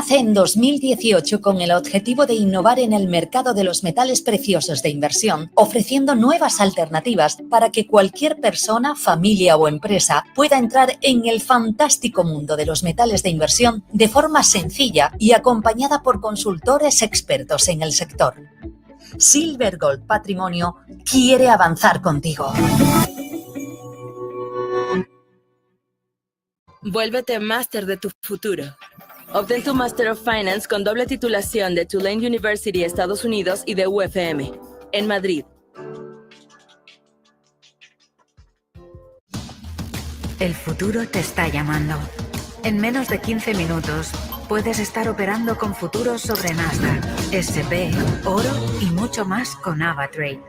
Nace en 2018 con el objetivo de innovar en el mercado de los metales preciosos de inversión, ofreciendo nuevas alternativas para que cualquier persona, familia o empresa pueda entrar en el fantástico mundo de los metales de inversión de forma sencilla y acompañada por consultores expertos en el sector. Silver Gold Patrimonio quiere avanzar contigo. Vuélvete máster de tu futuro. Obtén tu Master of Finance con doble titulación de Tulane University, Estados Unidos, y de UFM, en Madrid. El futuro te está llamando. En menos de 15 minutos, puedes estar operando con futuros sobre Nasdaq, SP, oro y mucho más con AvaTrade,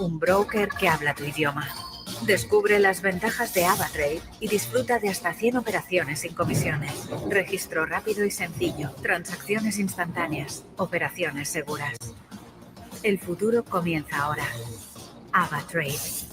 un broker que habla tu idioma. Descubre las ventajas de AvaTrade y disfruta de hasta 100 operaciones sin comisiones. Registro rápido y sencillo, transacciones instantáneas, operaciones seguras. El futuro comienza ahora. AvaTrade.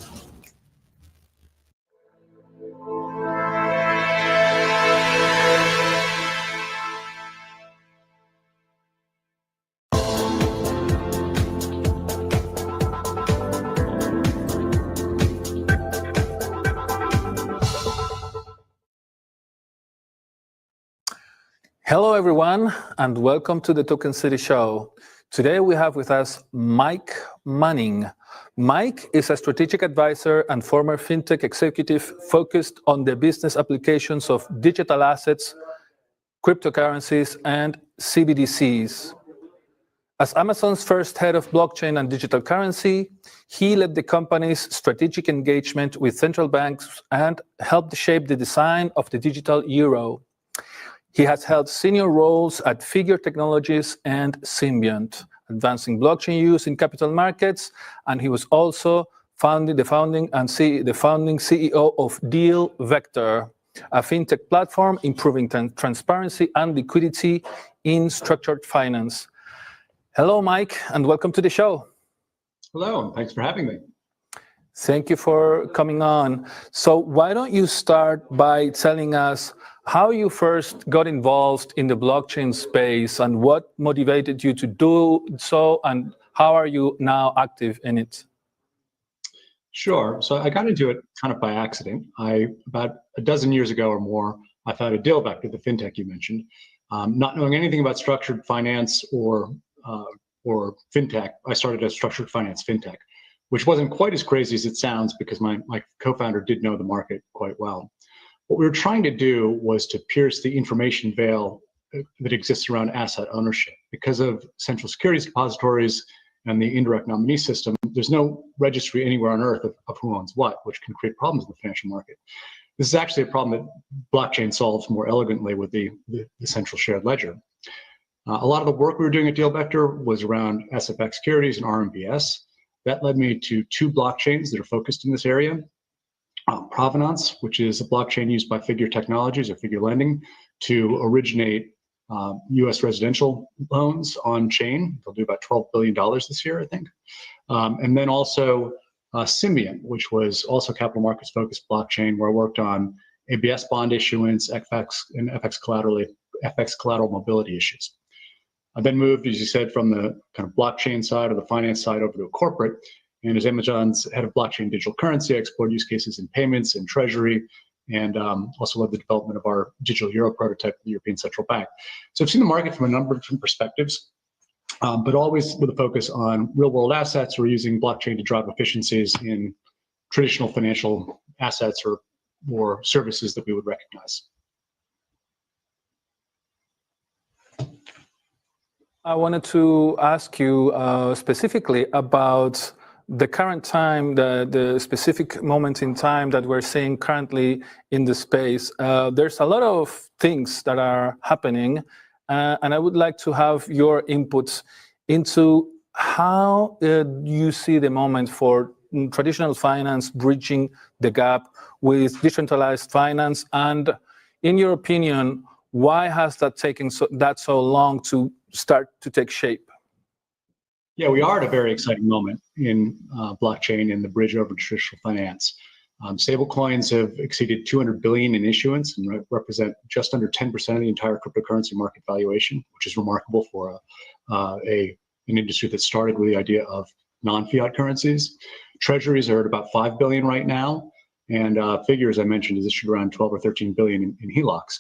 Hello, everyone, and welcome to the Token City Show. Today we have with us Mike Manning. Mike is a strategic advisor and former fintech executive focused on the business applications of digital assets, cryptocurrencies, and CBDCs. As Amazon's first head of blockchain and digital currency, he led the company's strategic engagement with central banks and helped shape the design of the digital euro. He has held senior roles at Figure Technologies and Symbiont, advancing blockchain use in capital markets, and he was also the founding CEO of Deal Vector, a fintech platform improving transparency and liquidity in structured finance. Hello, Mike, and welcome to the show. Hello, and thanks for having me. Thank you for coming on. So why don't you start by telling us how you first got involved in the blockchain space and what motivated you to do so, and how are you now active in it? Sure. So I got into it kind of by accident. About a dozen years ago or more, I founded Deal Vector, the fintech you mentioned. Not knowing anything about structured finance or fintech, I started a structured finance fintech, which wasn't quite as crazy as it sounds because my co-founder did know the market quite well. What we were trying to do was to pierce the information veil that exists around asset ownership. Because of central securities depositories and the indirect nominee system, there's no registry anywhere on earth of who owns what, which can create problems in the financial market. This is actually a problem that blockchain solves more elegantly with the central shared ledger. A lot of the work we were doing at Deal Vector was around SFX securities and RMBS. That led me to two blockchains that are focused in this area. Provenance, which is a blockchain used by Figure Technologies or Figure Lending to originate U.S. residential loans on chain. They'll do about $12 billion this year, I think. And then also Symbiont, which was also capital markets focused blockchain, where I worked on ABS bond issuance, FX collateral mobility issues. I then moved, as you said, from the kind of blockchain side or the finance side over to a corporate. And as Amazon's head of blockchain digital currency, I explored use cases in payments and treasury, and also led the development of our digital euro prototype for the European Central Bank. So I've seen the market from a number of different perspectives, but always with a focus on real world assets or using blockchain to drive efficiencies in traditional financial assets or services that we would recognize. I wanted to ask you specifically about the current time, the specific moment in time that we're seeing currently in the space. There's a lot of things that are happening, and I would like to have your inputs into how you see the moment for traditional finance bridging the gap with decentralized finance, and in your opinion, why has that taken so long to start to take shape? Yeah, we are at a very exciting moment in blockchain and the bridge over to traditional finance. Stablecoins have exceeded 200 billion in issuance and represent just under 10% of the entire cryptocurrency market valuation, which is remarkable for an industry that started with the idea of non-fiat currencies. Treasuries are at about 5 billion right now, and Figures I mentioned is issued around 12 or 13 billion in HELOCs.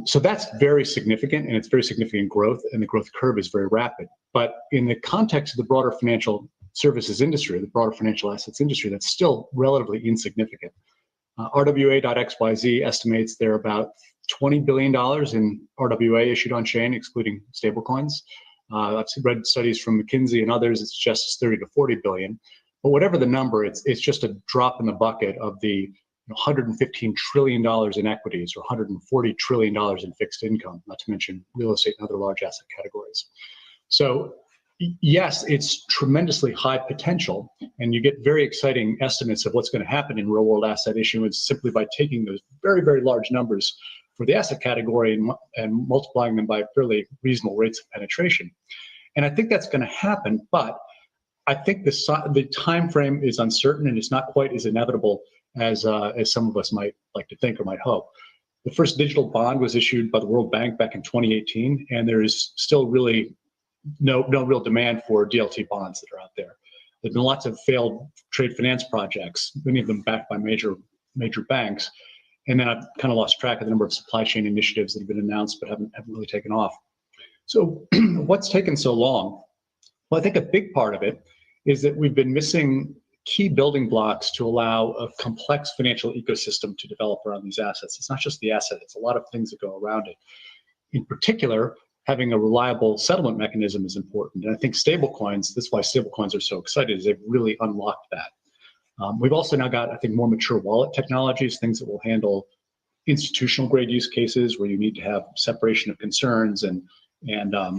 So that's very significant, and it's very significant growth, and the growth curve is very rapid. But in the context of the broader financial services industry, the broader financial assets industry, that's still relatively insignificant. RWA.xyz estimates there are about $20 billion in RWA issued on chain, excluding stablecoins. I've read studies from McKinsey and others, it's just 30 to 40 billion. But whatever the number, it's just a drop in the bucket of the $115 trillion in equities or $140 trillion in fixed income, not to mention real estate and other large asset categories. So yes, it's tremendously high potential, and you get very exciting estimates of what's going to happen in real world asset issuance simply by taking those very, very large numbers for the asset category and multiplying them by fairly reasonable rates of penetration. And I think that's going to happen, but I think the time frame is uncertain, and it's not quite as inevitable as some of us might like to think or might hope. The first digital bond was issued by the World Bank back in 2018, and there is still really no real demand for DLT bonds that are out there. There've been lots of failed trade finance projects, many of them backed by major banks. And then I've kind of lost track of the number of supply chain initiatives that have been announced but haven't really taken off. So what's taken so long? Well, I think a big part of it is that we've been missing key building blocks to allow a complex financial ecosystem to develop around these assets. It's not just the asset, it's a lot of things that go around it. In particular, having a reliable settlement mechanism is important. And I think stablecoins, that's why stablecoins are so excited, is they've really unlocked that. We've also now got, I think, more mature wallet technologies, things that will handle institutional grade use cases where you need to have separation of concerns and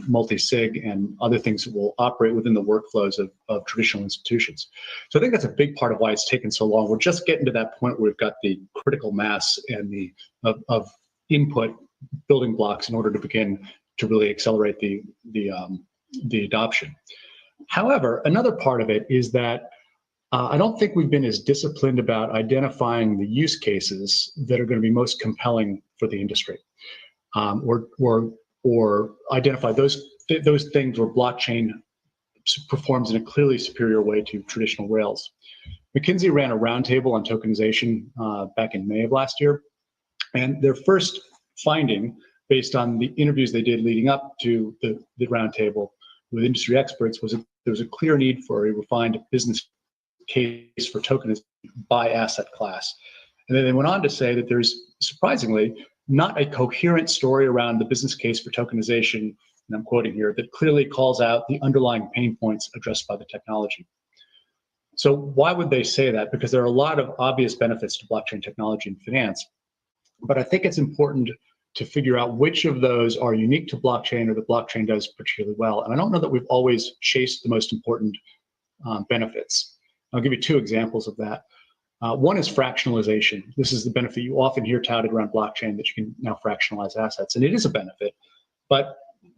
multi-sig and other things that will operate within the workflows of traditional institutions. So I think that's a big part of why it's taken so long. We're just getting to that point where we've got the critical mass and of input building blocks in order to begin to really accelerate the adoption. However, another part of it is that I don't think we've been as disciplined about identifying the use cases that are going to be most compelling for the industry, or identify those things where blockchain performs in a clearly superior way to traditional rails. McKinsey ran a roundtable on tokenization back in May of last year, and their first finding, based on the interviews they did leading up to the roundtable with industry experts, was that there was a clear need for a refined business case for tokenization by asset class. And then they went on to say that there's, surprisingly, not a coherent story around the business case for tokenization, and I'm quoting here, that clearly calls out the underlying pain points addressed by the technology. So why would they say that? Because there are a lot of obvious benefits to blockchain technology and finance, but I think it's important to figure out which of those are unique to blockchain or that blockchain does particularly well. And I don't know that we've always chased the most important benefits. I'll give you two examples of that. One is fractionalization. This is the benefit you often hear touted around blockchain, that you can now fractionalize assets. And it is a benefit, but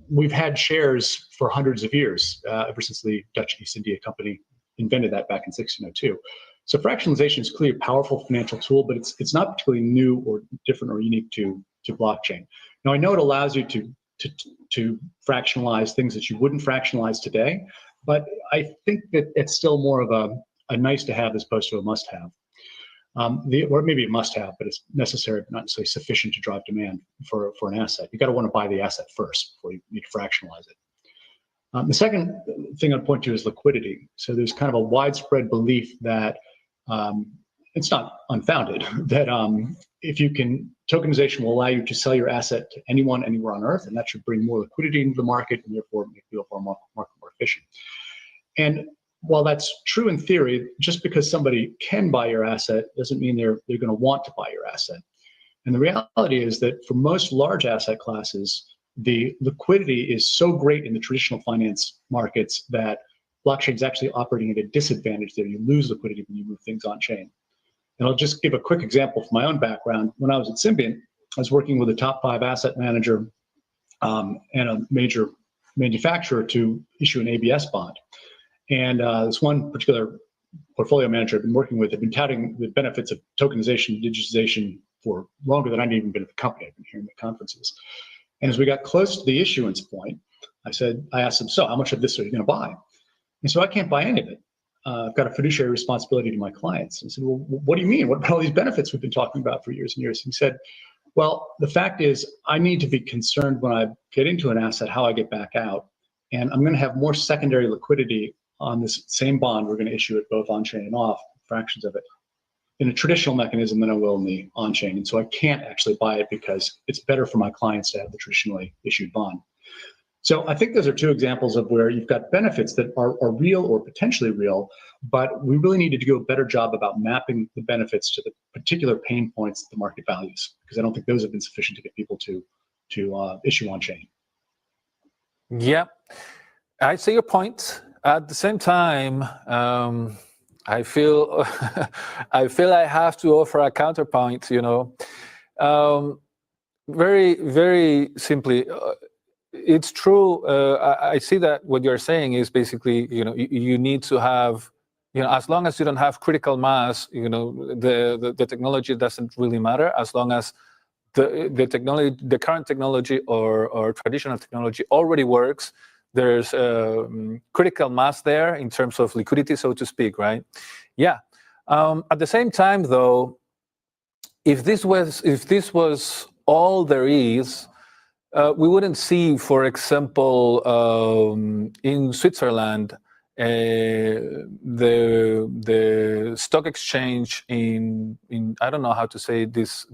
we've had shares for hundreds of years, ever since the Dutch East India Company invented that back in 1602. So fractionalization is clearly a powerful financial tool, but it's not particularly new or different or unique to blockchain. Now, I know it allows you to fractionalize things that you wouldn't fractionalize today, but I think that it's still more of a nice to have as opposed to a must have. Or maybe a must have, but it's necessary, but not necessarily sufficient to drive demand for an asset. You got to want to buy the asset first before you need to fractionalize it. The second thing I'd point to is liquidity. So there's kind of a widespread belief that it's not unfounded, that if you can, tokenization will allow you to sell your asset to anyone, anywhere on Earth, and that should bring more liquidity into the market and therefore make the overall market more efficient. And while that's true in theory, just because somebody can buy your asset doesn't mean they're going to want to buy your asset. And the reality is that for most large asset classes, the liquidity is so great in the traditional finance markets that blockchain is actually operating at a disadvantage there. You lose liquidity when you move things on chain. And I'll just give a quick example from my own background. When I was at Symbiont, I was working with a top 5 asset manager and a major manufacturer to issue an ABS bond. And this one particular portfolio manager I've been working with have been touting the benefits of tokenization, digitization for longer than I'd even been at the company. I've been hearing the conferences. And as we got close to the issuance point, I asked them, so how much of this are you going to buy? And so I can't buy any of it. I've got a fiduciary responsibility to my clients. And I said, well, what do you mean? What about all these benefits we've been talking about for years and years? And he said, well, the fact is I need to be concerned when I get into an asset, how I get back out. And I'm going to have more secondary liquidity on this same bond. We're going to issue it both on-chain and off, fractions of it, in a traditional mechanism than I will in the on-chain. And so I can't actually buy it because it's better for my clients to have the traditionally issued bond. So I think those are two examples of where you've got benefits that are real or potentially real, but we really needed to do a better job about mapping the benefits to the particular pain points that the market values, because I don't think those have been sufficient to get people to issue on-chain. Yeah, I see your point. At the same time, I feel I have to offer a counterpoint. Very, very simply. It's true. I see that what you're saying is basically, you need to have, as long as you don't have critical mass, the technology doesn't really matter. As long as the technology, the current technology or traditional technology already works, there's critical mass there in terms of liquidity, so to speak, right? Yeah. At the same time, though, if this was all there is, we wouldn't see, for example, in Switzerland, the stock exchange in I don't know how to say this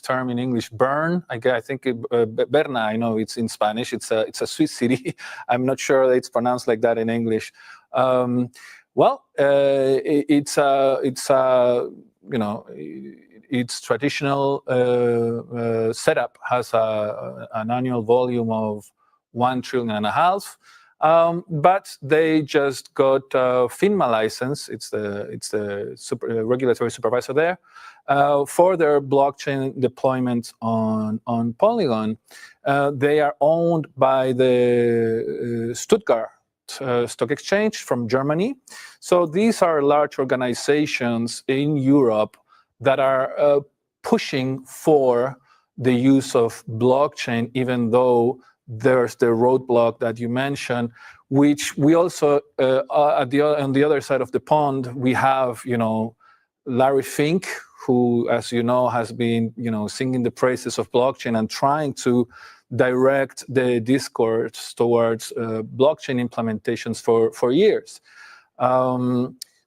term in English. Bern, I think Berna. I know it's in Spanish. It's a Swiss city. I'm not sure that it's pronounced like that in English. Its traditional setup has an annual volume of 1.5 trillion. But they just got FINMA license. It's the regulatory supervisor there for their blockchain deployment on Polygon. They are owned by the Stuttgart Stock Exchange from Germany. So these are large organizations in Europe that are pushing for the use of blockchain, even though there's the roadblock that you mentioned, which we also, on the other side of the pond, we have, Larry Fink, who, as you know, has been, singing the praises of blockchain and trying to direct the discourse towards blockchain implementations for years.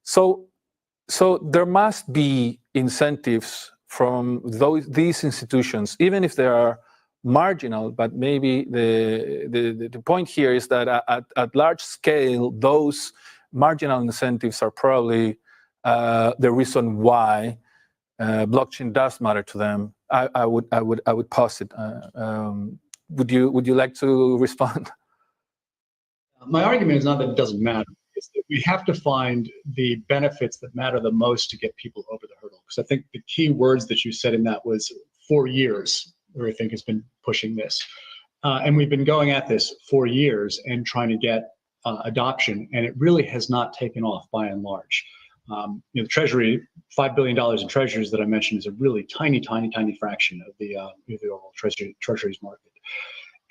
So there must be incentives from these institutions, even if they are marginal. But maybe the point here is that at large scale, those marginal incentives are probably the reason why blockchain does matter to them. I would posit. Would you like to respond? My argument is not that it doesn't matter. It's that we have to find the benefits that matter the most to get people over the hurdle. Because I think the key words that you said in that was 4 years, where I think has been pushing this. And we've been going at this 4 years and trying to get adoption, and it really has not taken off by and large. The Treasury, $5 billion in treasuries that I mentioned is a really tiny, tiny, tiny fraction of the overall treasuries market.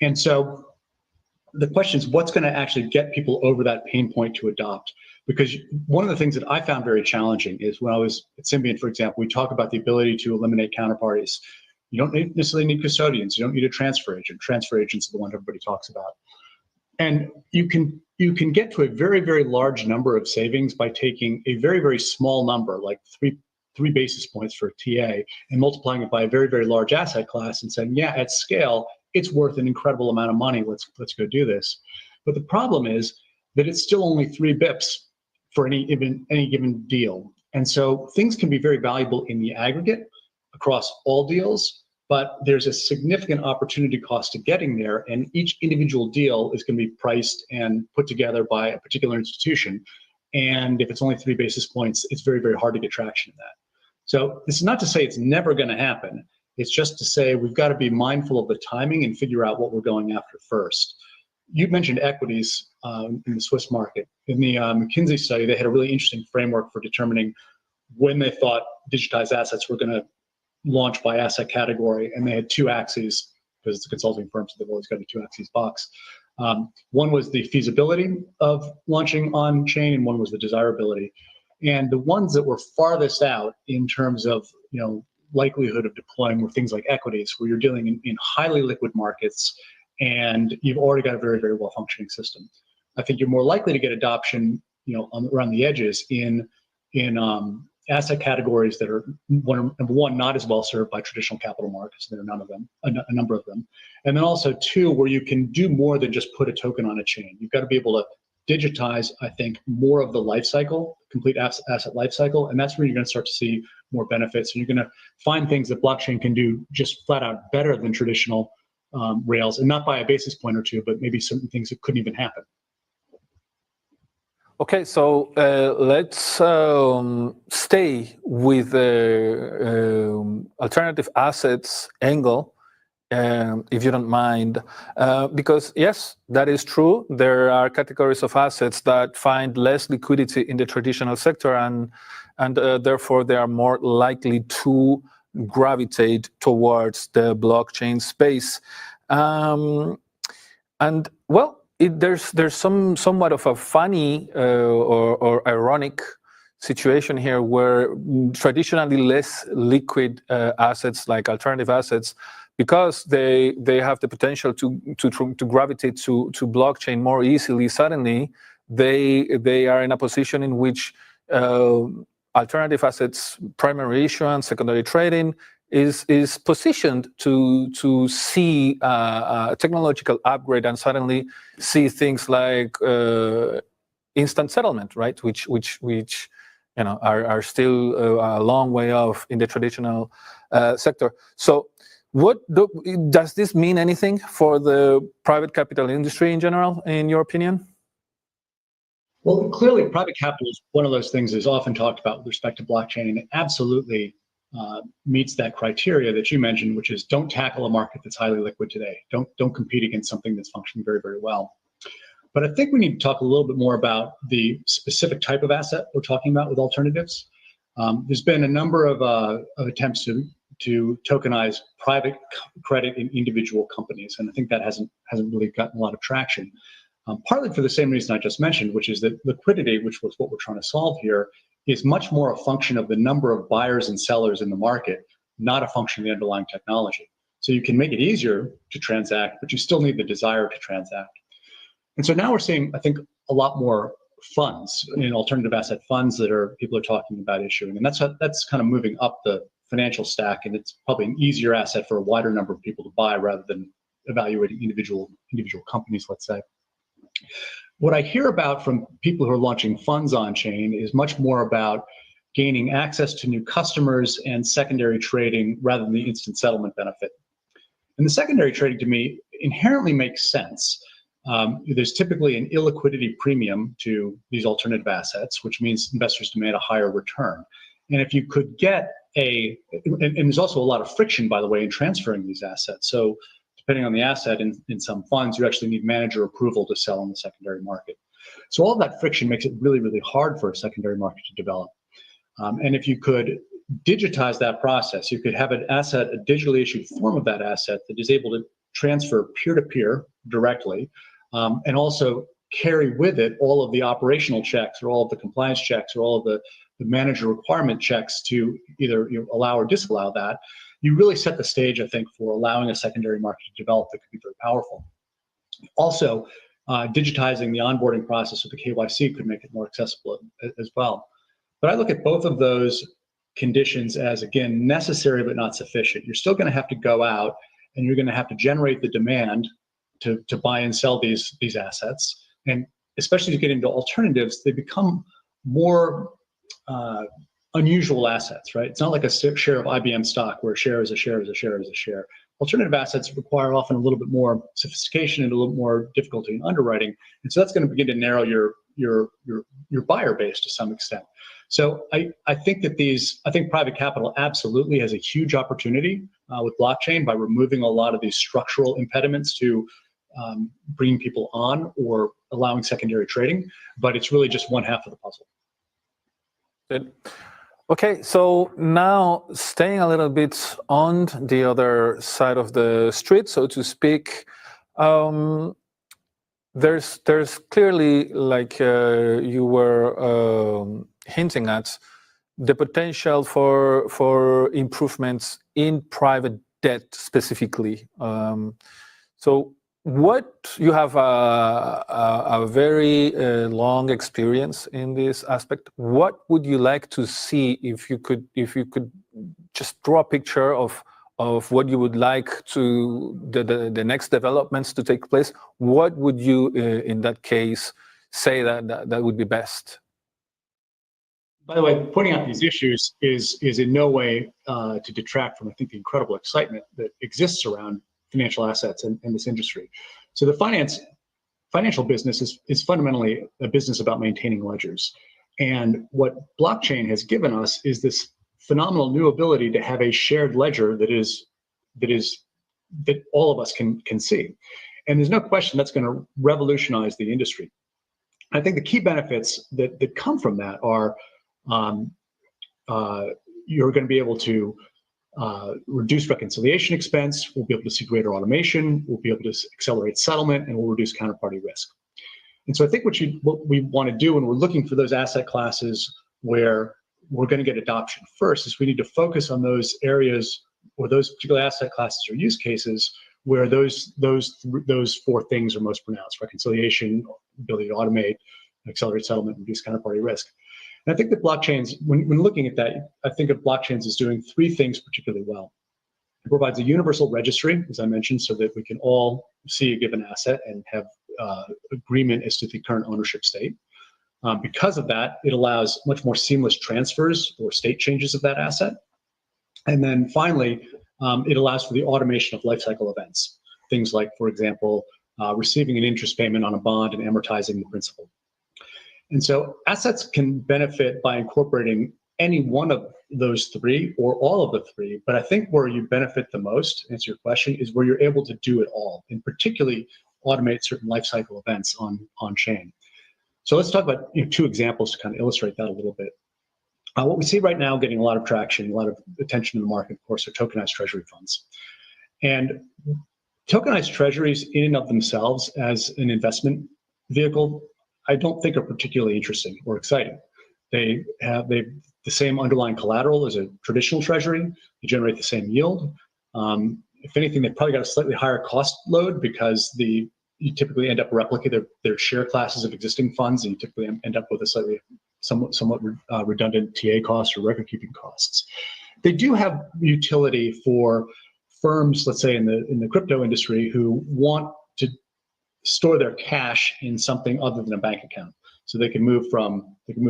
And so the question is, what's going to actually get people over that pain point to adopt? Because one of the things that I found very challenging is when I was at Symbiont, for example, we talk about the ability to eliminate counterparties. You don't necessarily need custodians. You don't need a transfer agent. Transfer agents are the one everybody talks about. And you can get to a very, very large number of savings by taking a very, very small number, like three basis points for TA, and multiplying it by a very, very large asset class and saying, yeah, at scale, it's worth an incredible amount of money. Let's go do this. But the problem is that it's still only 3 bips for any given deal. And so things can be very valuable in the aggregate across all deals, but there's a significant opportunity cost to getting there, and each individual deal is going to be priced and put together by a particular institution. And if it's only 3 basis points, it's very, very hard to get traction in that. So this is not to say it's never going to happen. It's just to say we've got to be mindful of the timing and figure out what we're going after first. you mentioned equities in the Swiss market. In the McKinsey study, they had a really interesting framework for determining when they thought digitized assets were going to launch by asset category, and they had two axes, because it's a consulting firm, so they've always got a two axes box. One was the feasibility of launching on chain, and one was the desirability. And the ones that were farthest out in terms of likelihood of deploying were things like equities, where you're dealing in highly liquid markets, and you've already got a very, very well functioning system. I think you're more likely to get adoption, around the edges in asset categories that are number one, not as well served by traditional capital markets. There are none of them, a number of them, and then also two, where you can do more than just put a token on a chain. You've got to be able to digitize, I think, more of the life cycle, complete asset life cycle, and that's where you're going to start to see more benefits. And you're going to find things that blockchain can do just flat out better than traditional rails, and not by a basis point or two, but maybe certain things that couldn't even happen. Okay, so let's stay with the alternative assets angle, if you don't mind, because yes, that is true. There are categories of assets that find less liquidity in the traditional sector, and therefore they are more likely to gravitate towards the blockchain space. And well, there's somewhat of a funny or ironic situation here, where traditionally less liquid assets like alternative assets, because they have the potential to gravitate to blockchain more easily, suddenly they are in a position in which alternative assets primary issuance, secondary trading is positioned to see a technological upgrade and suddenly see things like instant settlement, right? Which are still a long way off in the traditional sector. So, does this mean anything for the private capital industry in general, in your opinion? Well, clearly, private capital is one of those things that's often talked about with respect to blockchain, and it absolutely meets that criteria that you mentioned, which is don't tackle a market that's highly liquid today. Don't compete against something that's functioning very, very well. But I think we need to talk a little bit more about the specific type of asset we're talking about with alternatives. There's been a number of attempts to tokenize private credit in individual companies, and I think that hasn't really gotten a lot of traction. Partly for the same reason I just mentioned, which is that liquidity, which was what we're trying to solve here, is much more a function of the number of buyers and sellers in the market, not a function of the underlying technology. So you can make it easier to transact, but you still need the desire to transact. And so now we're seeing, I think, a lot more funds, alternative asset funds that people are talking about issuing, and that's kind of moving up the financial stack, and it's probably an easier asset for a wider number of people to buy rather than evaluating individual companies, let's say. What I hear about from people who are launching funds on chain is much more about gaining access to new customers and secondary trading rather than the instant settlement benefit. And the secondary trading, to me, inherently makes sense. There's typically an illiquidity premium to these alternative assets, which means investors demand a higher return. And if you could get and there's also a lot of friction, by the way, in transferring these assets. So depending on the asset, in some funds, you actually need manager approval to sell in the secondary market. So all that friction makes it really, really hard for a secondary market to develop. And if you could digitize that process, you could have an asset, a digitally issued form of that asset that is able to transfer peer-to-peer directly, and also carry with it all of the operational checks or all of the compliance checks or all of the manager requirement checks to either allow or disallow that. You really set the stage, I think, for allowing a secondary market to develop that could be very powerful. Also, digitizing the onboarding process with the KYC could make it more accessible as well. But I look at both of those conditions as, again, necessary but not sufficient. You're still going to have to go out and you're going to have to generate the demand to buy and sell these assets. And especially to get into alternatives, they become more unusual assets, right? It's not like a share of IBM stock where a share is a share is a share is a share. Alternative assets require often a little bit more sophistication and a little more difficulty in underwriting, and so that's going to begin to narrow your buyer base to some extent. So I think private capital absolutely has a huge opportunity with blockchain by removing a lot of these structural impediments to bringing people on or allowing secondary trading, but it's really just one half of the puzzle. Good. Okay, so now staying a little bit on the other side of the street, so to speak, there's clearly, like you were hinting at, the potential for improvements in private debt specifically. So what you have a very long experience in this aspect. What would you like to see if you could just draw a picture of what you would like to the next developments to take place? What would you in that case say that would be best? By the way, pointing out these issues is in no way to detract from, I think, the incredible excitement that exists around financial assets in this industry. So the financial business is fundamentally a business about maintaining ledgers. And what blockchain has given us is this phenomenal new ability to have a shared ledger that all of us can see. And there's no question that's going to revolutionize the industry. I think the key benefits that come from that are you're going to be able to reduce reconciliation expense, we'll be able to see greater automation, we'll be able to accelerate settlement, and we'll reduce counterparty risk. And so I think what we want to do when we're looking for those asset classes where we're going to get adoption first is we need to focus on those areas or those particular asset classes or use cases where those four things are most pronounced: reconciliation, ability to automate, accelerate settlement, and reduce counterparty risk. And I think that blockchains, when looking at that, I think of blockchains as doing three things particularly well. It provides a universal registry, as I mentioned, so that we can all see a given asset and have agreement as to the current ownership state. Because of that, it allows much more seamless transfers or state changes of that asset. And then finally, it allows for the automation of lifecycle events. Things like, for example, receiving an interest payment on a bond and amortizing the principal. And so assets can benefit by incorporating any one of those three or all of the three, but I think where you benefit the most, to answer your question, is where you're able to do it all, and particularly automate certain lifecycle events on chain. So let's talk about two examples to kind of illustrate that a little bit. What we see right now getting a lot of traction, a lot of attention in the market, of course, are tokenized treasury funds. And tokenized treasuries in and of themselves as an investment vehicle, I don't think are particularly interesting or exciting. They have the same underlying collateral as a traditional treasury. They generate the same yield. If anything, they've probably got a slightly higher cost load because you typically end up replicating their share classes of existing funds, and you typically end up with a somewhat redundant TA costs or record keeping costs. They do have utility for firms, let's say in the crypto industry, who want to store their cash in something other than a bank account. So they can move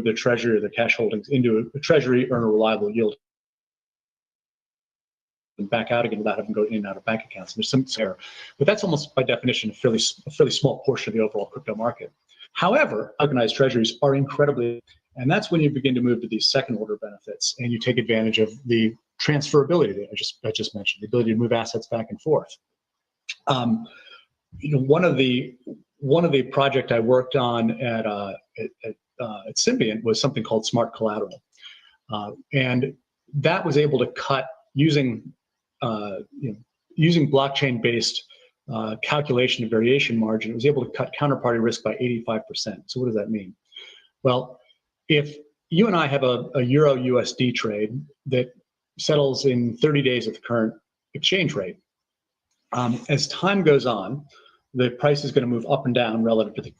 their treasury or their cash holdings into a treasury, earn a reliable yield, and back out again without having to go in and out of bank accounts. And there's some error, but that's almost by definition a fairly small portion of the overall crypto market. However, tokenized treasuries are incredibly, and that's when you begin to move to these second order benefits, and you take advantage of the transferability that I just mentioned, the ability to move assets back and forth. One of the project I worked on at Symbiont was something called smart collateral, and that was able to cut using blockchain-based calculation of variation margin. It was able to cut counterparty risk by 85%. So what does that mean? Well, if you and I have a Euro USD trade that settles in 30 days at the current exchange rate, as time goes on, the price is going to move up and down relative to the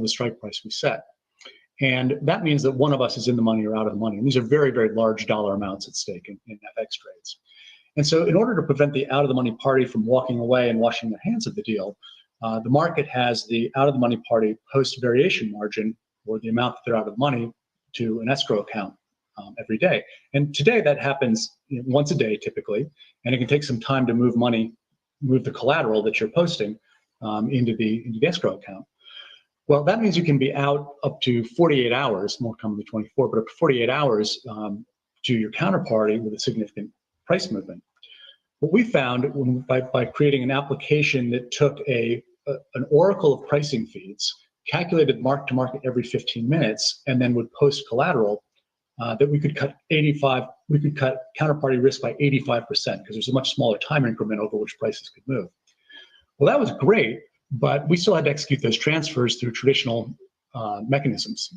strike price we set. And that means that one of us is in the money or out of the money. And these are very, very large dollar amounts at stake in FX trades. And so in order to prevent the out of the money party from walking away and washing their hands of the deal, the market has the out of the money party post variation margin, or the amount that they're out of money, to an escrow account every day. And today that happens once a day typically, and it can take some time to move the collateral that you're posting into the escrow account. Well, that means you can be out up to 48 hours, more commonly 24, but up to 48 hours to your counterparty with a significant price movement. What we found by creating an application that took a an oracle of pricing feeds, calculated mark to market every 15 minutes, and then would post collateral that we could cut counterparty risk by 85% because there's a much smaller time increment over which prices could move. Well, that was great, but we still had to execute those transfers through traditional mechanisms.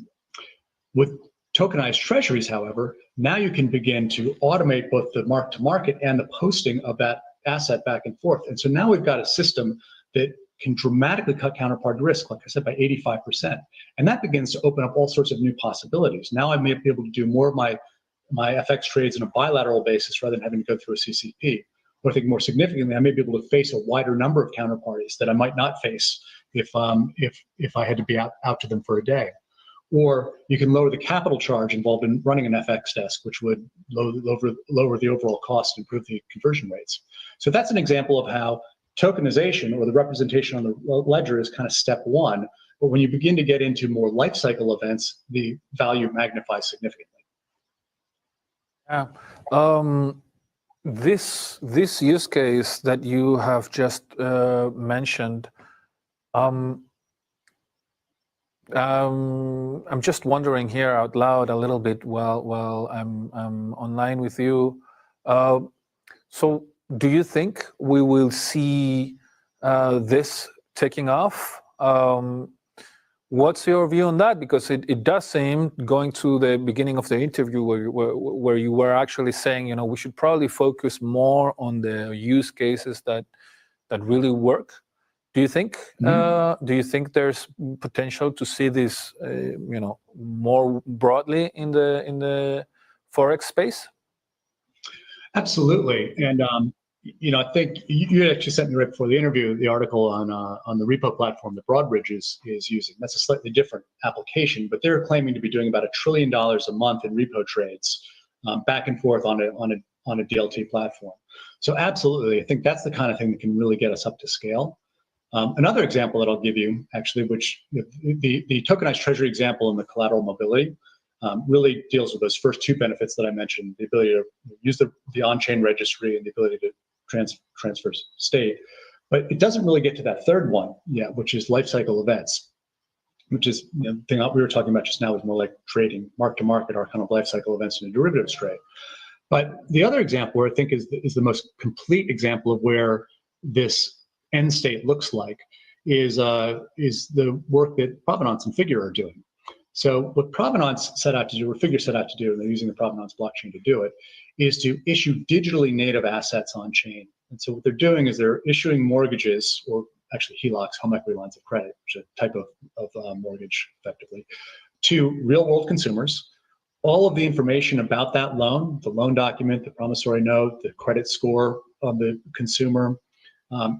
With tokenized treasuries, however, now you can begin to automate both the mark to market and the posting of that asset back and forth. And so now we've got a system that can dramatically cut counterparty risk, like I said, by 85%. And that begins to open up all sorts of new possibilities. Now I may be able to do more of my FX trades on a bilateral basis rather than having to go through a CCP. Or I think more significantly, I may be able to face a wider number of counterparties that I might not face if I had to be out to them for a day. Or you can lower the capital charge involved in running an FX desk, which would lower the overall cost and improve the conversion rates. So that's an example of how tokenization, or the representation on the ledger, is kind of step one. But when you begin to get into more life cycle events, the value magnifies significantly. Yeah. This use case that you have just mentioned, I'm just wondering here out loud a little bit while I'm online with you. So do you think we will see this taking off? What's your view on that? Because it does seem, going to the beginning of the interview where you were actually saying, you know, we should probably focus more on the use cases that really work. Do you think there's potential to see this, you know, more broadly in the Forex space? Absolutely. And you know, I think you actually sent me right before the interview the article on the repo platform that Broadridge is using. That's a slightly different application, but they're claiming to be doing about $1 trillion a month in repo trades back and forth on a DLT platform. So absolutely, I think that's the kind of thing that can really get us up to scale. Another example that I'll give you, actually, which the tokenized treasury example and the collateral mobility really deals with those first two benefits that I mentioned: the ability to use the on-chain registry and the ability to transfer state. But it doesn't really get to that third one yet, which is life cycle events, which is, you know, the thing we were talking about just now is more like trading. Mark to market are kind of life cycle events in a derivatives trade. But the other example, where I think is the most complete example of where this end state looks like, is the work that Provenance and Figure are doing. So what Provenance set out to do, or Figure set out to do, and they're using the Provenance blockchain to do it, is to issue digitally native assets on chain. And so what they're doing is they're issuing mortgages, or actually HELOCs, home equity lines of credit, which is a type of mortgage, effectively, to real world consumers. All of the information about that loan, the loan document, the promissory note, the credit score of the consumer,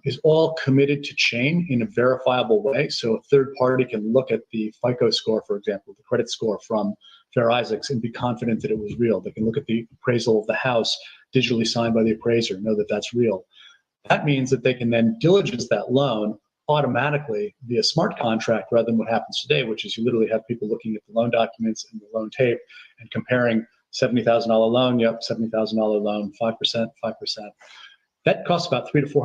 is all committed to chain in a verifiable way. So a third party can look at the FICO score, for example, the credit score from Fair Isaacs, and be confident that it was real. They can look at the appraisal of the house digitally signed by the appraiser, know that that's real. That means that they can then diligence that loan automatically via smart contract, rather than what happens today, which is you literally have people looking at the loan documents and the loan tape and comparing $70,000 loan, yep, $70,000 loan, 5%, 5%. That costs about $300 to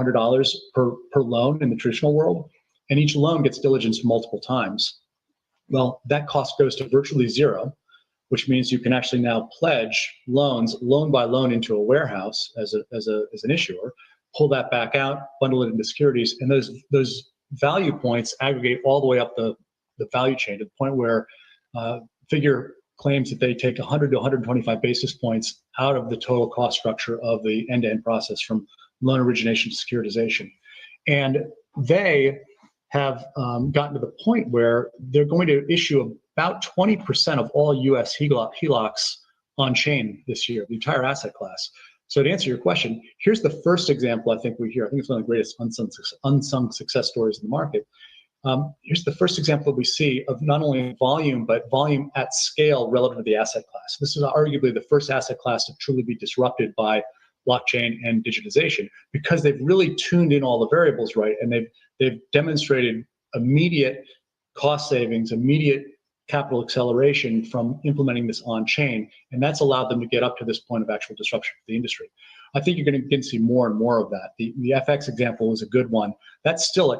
$400 per loan in the traditional world, and each loan gets diligenced multiple times. Well, that cost goes to virtually zero, which means you can actually now pledge loans loan by loan into a warehouse as an issuer, pull that back out, bundle it into securities, and those value points aggregate all the way up the value chain to the point where Figure claims that they take 100 to 125 basis points out of the total cost structure of the end-to-end process from loan origination to securitization. And they have gotten to the point where they're going to issue about 20% of all US HELOCs on chain this year, the entire asset class. So to answer your question, here's the first example I think we hear. I think it's one of the greatest unsung success stories in the market. Here's the first example we see of not only volume, but volume at scale relative to the asset class. This is arguably the first asset class to truly be disrupted by blockchain and digitization, because they've really tuned in all the variables right, and they've demonstrated immediate cost savings, immediate capital acceleration from implementing this on chain, and that's allowed them to get up to this point of actual disruption for the industry. I think you're going to begin to see more and more of that. The FX example is a good one. That's still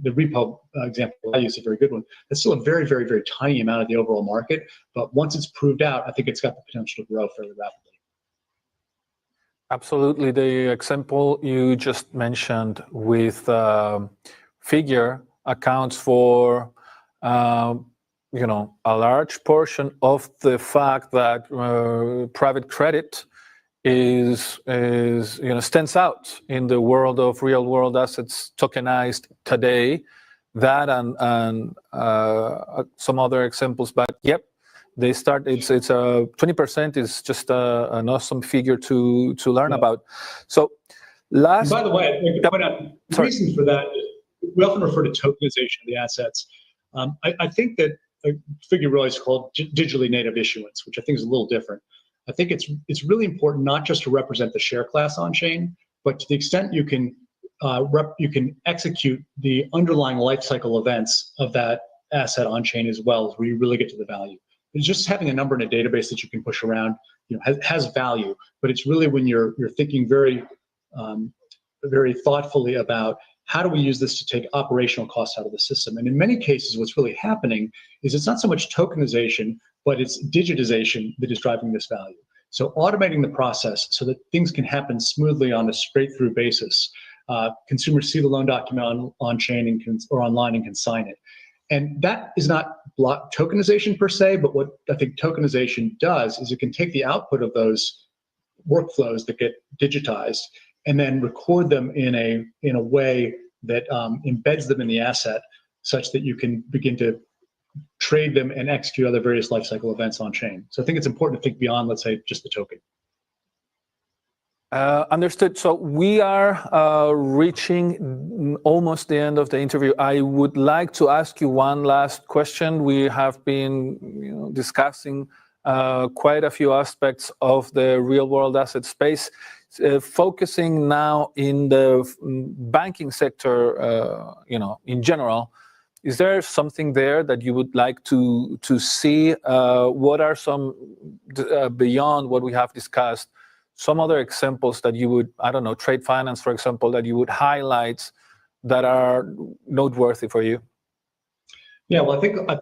the repo example I use is a very good one. That's still a very, very, very tiny amount of the overall market. But once it's proved out, I think it's got the potential to grow fairly rapidly. Absolutely. The example you just mentioned with Figure accounts for a large portion of the fact that private credit stands out in the world of real world assets tokenized today. That and some other examples, but yep, they start. It's 20% is just an awesome figure to learn about. So, last. And by the way, I think to point out the reason for that. We often refer to tokenization of the assets. I think that a figure really is called digitally native issuance, which I think is a little different. I think it's really important not just to represent the share class on chain, but to the extent you can execute the underlying life cycle events of that asset on chain as well, is where you really get to the value. It's just having a number in a database that you can push around, has value, but it's really when you're thinking very very thoughtfully about how do we use this to take operational costs out of the system. And in many cases, what's really happening is it's not so much tokenization, but it's digitization that is driving this value. So automating the process so that things can happen smoothly on a straight-through basis. Consumers see the loan document on chain or online and can sign it. And that is not block tokenization per se, but what I think tokenization does is it can take the output of those workflows that get digitized and then record them in a way that embeds them in the asset, such that you can begin to trade them and execute other various lifecycle events on chain. So I think it's important to think beyond, let's say, just the token. Understood. So we are reaching almost the end of the interview. I would like to ask you one last question. We have been discussing quite a few aspects of the real world asset space. Focusing now in the banking sector, in general, is there something there that you would like to see? What are some, beyond what we have discussed, some other examples that you would, I don't know, trade finance, for example, that you would highlight that are noteworthy for you? Yeah, well, I think a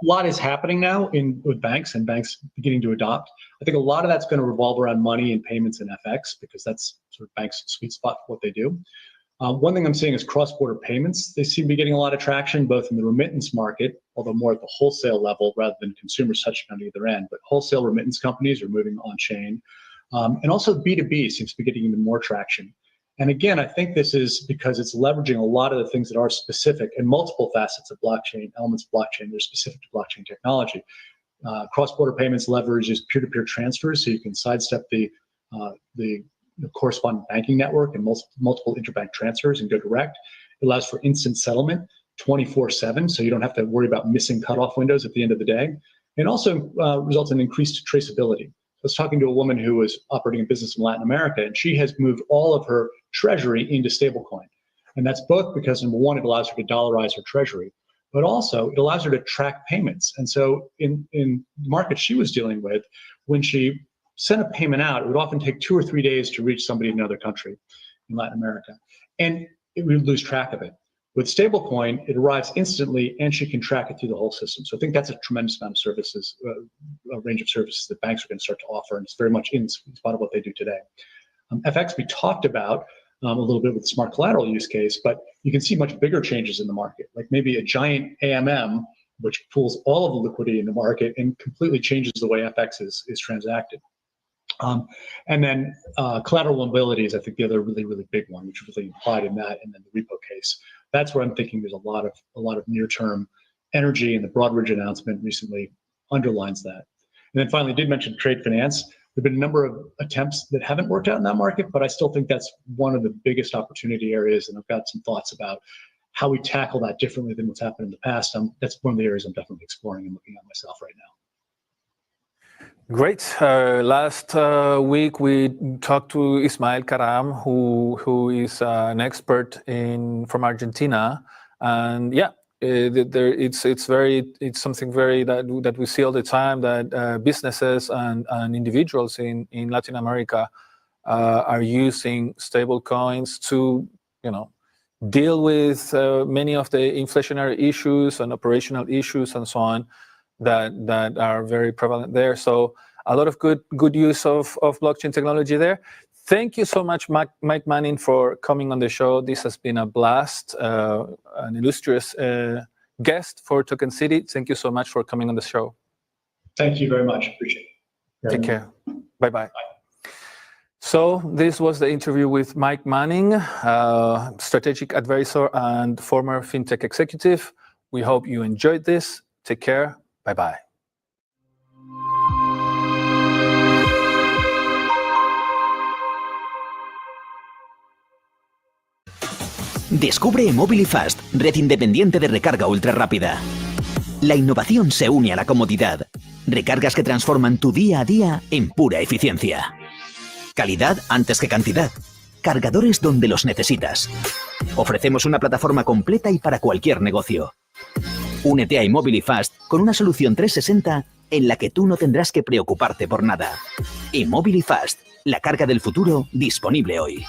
lot is happening now with banks and banks beginning to adopt. I think a lot of that's going to revolve around money and payments and FX, because that's sort of banks' sweet spot for what they do. One thing I'm seeing is cross-border payments. They seem to be getting a lot of traction, both in the remittance market, although more at the wholesale level rather than consumers touching on either end. But wholesale remittance companies are moving on chain. And also B2B seems to be getting even more traction. And again, I think this is because it's leveraging a lot of the things that are specific and multiple facets of blockchain, elements of blockchain that are specific to blockchain technology. Cross-border payments leverages peer-to-peer transfers, so you can sidestep the corresponding banking network and multiple interbank transfers and go direct. It allows for instant settlement 24/7, so you don't have to worry about missing cutoff windows at the end of the day. It also results in increased traceability. I was talking to a woman who was operating a business in Latin America, and she has moved all of her treasury into stablecoin. And that's both because, number one, it allows her to dollarize her treasury, but also it allows her to track payments. And so in the market she was dealing with, when she sent a payment out, it would often take 2 or 3 days to reach somebody in another country in Latin America. And it would lose track of it. With stablecoin, it arrives instantly, and she can track it through the whole system. So I think that's a tremendous amount of services, a range of services that banks are going to start to offer, and it's very much in spot of what they do today. FX we talked about a little bit with the smart collateral use case, but you can see much bigger changes in the market, like maybe a giant AMM, which pulls all of the liquidity in the market and completely changes the way FX is transacted. And then collateral mobility is, I think, the other really, really big one, which really implied in that, and then the repo case. That's where I'm thinking there's a lot of near-term energy, and the Broadridge announcement recently underlines that. And then finally, I did mention trade finance. There have been a number of attempts that haven't worked out in that market, but I still think that's one of the biggest opportunity areas, and I've got some thoughts about how we tackle that differently than what's happened in the past. That's one of the areas I'm definitely exploring and looking at myself right now. Great. Last week we talked to Ismael Karam, who is an expert from Argentina, and yeah, it's something very that we see all the time, that businesses and individuals in Latin America are using stable coins to deal with many of the inflationary issues and operational issues and so on that are very prevalent there. So a lot of good use of blockchain technology there. Thank you so much, Mike Manning, for coming on the show. This has been a blast, an illustrious guest for Token City. Thank you so much for coming on the show. Thank you very much. Appreciate it. Take care. Bye-bye. So this was the interview with Mike Manning, strategic advisor and former fintech executive. We hope you enjoyed this. Take care. Bye-bye. Descubre Mobilifast, red independiente de recarga ultra rápida. La innovación se une a la comodidad. Recargas que transforman tu día a día en pura eficiencia. Calidad antes que cantidad. Cargadores donde los necesitas. Ofrecemos una plataforma completa y para cualquier negocio. Únete a Mobilifast con una solución 360 en la que tú no tendrás que preocuparte por nada. Mobilifast, la carga del futuro disponible hoy.